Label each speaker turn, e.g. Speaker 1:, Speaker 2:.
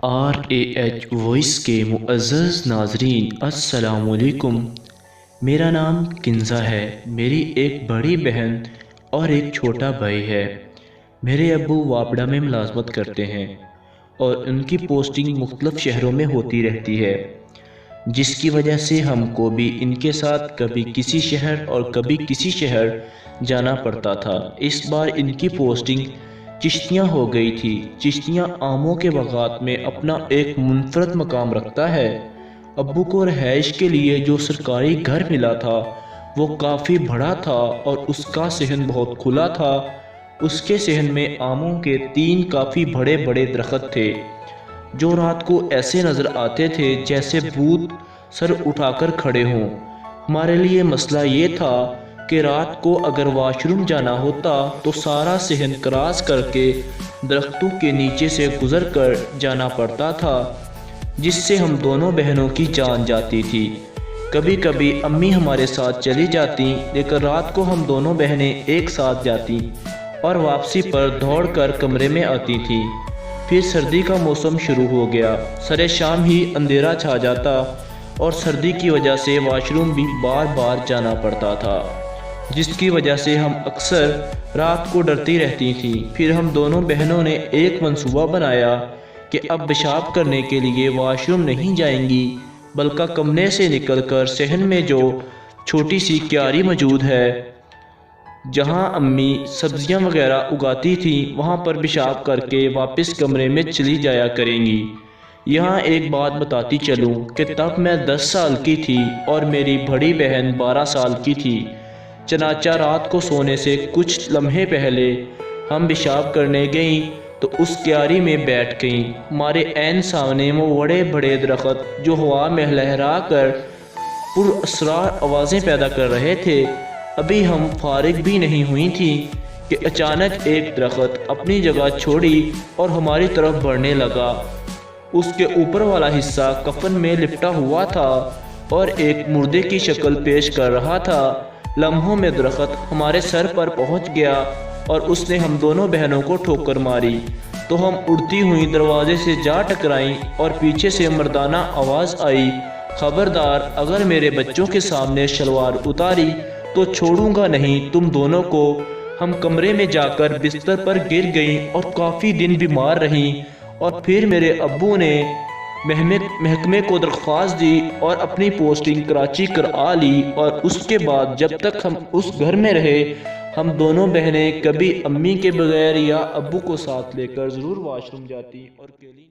Speaker 1: RAH voice کے معزز ناظرین السلام علیکم۔ میرا نام کنزا ہے۔ میری ایک بڑی بہن اور ایک چھوٹا بھائی ہے۔ میرے ابو واپڈا میں ملازمت کرتے ہیں اور ان کی پوسٹنگ مختلف شہروں میں ہوتی رہتی ہے، جس کی وجہ سے ہم کو بھی ان کے ساتھ کبھی کسی شہر اور کبھی کسی شہر جانا پڑتا تھا۔ اس بار ان کی پوسٹنگ چشتیاں ہو گئی تھی۔ چشتیاں آموں کے باغات میں اپنا ایک منفرد مقام رکھتا ہے۔ ابو کو رہائش کے لیے جو سرکاری گھر ملا تھا وہ کافی بڑا تھا اور اس کا صحن بہت کھلا تھا۔ اس کے صحن میں آموں کے 3 کافی بڑے بڑے درخت تھے جو رات کو ایسے نظر آتے تھے جیسے بھوت سر اٹھا کر کھڑے ہوں۔ ہمارے لیے مسئلہ یہ تھا کہ رات کو اگر واش روم جانا ہوتا تو سارا صحن کراس کر کے درختوں کے نیچے سے گزر کر جانا پڑتا تھا، جس سے ہم دونوں بہنوں کی جان جاتی تھی۔ کبھی کبھی امی ہمارے ساتھ چلی جاتی، لیکن رات کو ہم دونوں بہنیں ایک ساتھ جاتی اور واپسی پر دوڑ کر کمرے میں آتی تھی۔ پھر سردی کا موسم شروع ہو گیا۔ سرے شام ہی اندھیرا چھا جاتا اور سردی کی وجہ سے واش روم بھی بار بار جانا پڑتا تھا، جس کی وجہ سے ہم اکثر رات کو ڈرتی رہتی تھیں۔ پھر ہم دونوں بہنوں نے ایک منصوبہ بنایا کہ اب پیشاب کرنے کے لیے واش روم نہیں جائیں گی، بلکہ کمرے سے نکل کر صحن میں جو چھوٹی سی کیاری موجود ہے، جہاں امی سبزیاں وغیرہ اگاتی تھیں، وہاں پر پیشاب کر کے واپس کمرے میں چلی جایا کریں گی۔ یہاں ایک بات بتاتی چلوں کہ تب میں 10 سال کی تھی اور میری بڑی بہن 12 سال کی تھی۔ چنانچہ رات کو سونے سے کچھ لمحے پہلے ہم پیشاب کرنے گئیں تو اس کیاری میں بیٹھ گئیں۔ ہمارے عین سامنے وہ بڑے بڑے درخت جو ہوا میں لہرا کر پر اسرار آوازیں پیدا کر رہے تھے، ابھی ہم فارغ بھی نہیں ہوئی تھیں کہ اچانک ایک درخت اپنی جگہ چھوڑی اور ہماری طرف بڑھنے لگا۔ اس کے اوپر والا حصہ کفن میں لپٹا ہوا تھا اور ایک مردے کی شکل پیش کر رہا تھا۔ لمحوں میں درخت ہمارے سر پر پہنچ گیا اور اس نے ہم دونوں بہنوں کو ٹھوکر ماری تو ہم اڑتی ہوئی دروازے سے جا ٹکرائیں اور پیچھے سے مردانہ آواز آئی، خبردار اگر میرے بچوں کے سامنے شلوار اتاری تو چھوڑوں گا نہیں تم دونوں کو۔ ہم کمرے میں جا کر بستر پر گر گئیں اور کافی دن بیمار رہیں، اور پھر میرے ابو نے محکمے کو درخواست دی اور اپنی پوسٹنگ کراچی کرا لی، اور اس کے بعد جب تک ہم اس گھر میں رہے، ہم دونوں بہنیں کبھی امی کے بغیر یا ابو کو ساتھ لے کر ضرور واش روم جاتی اور کیلی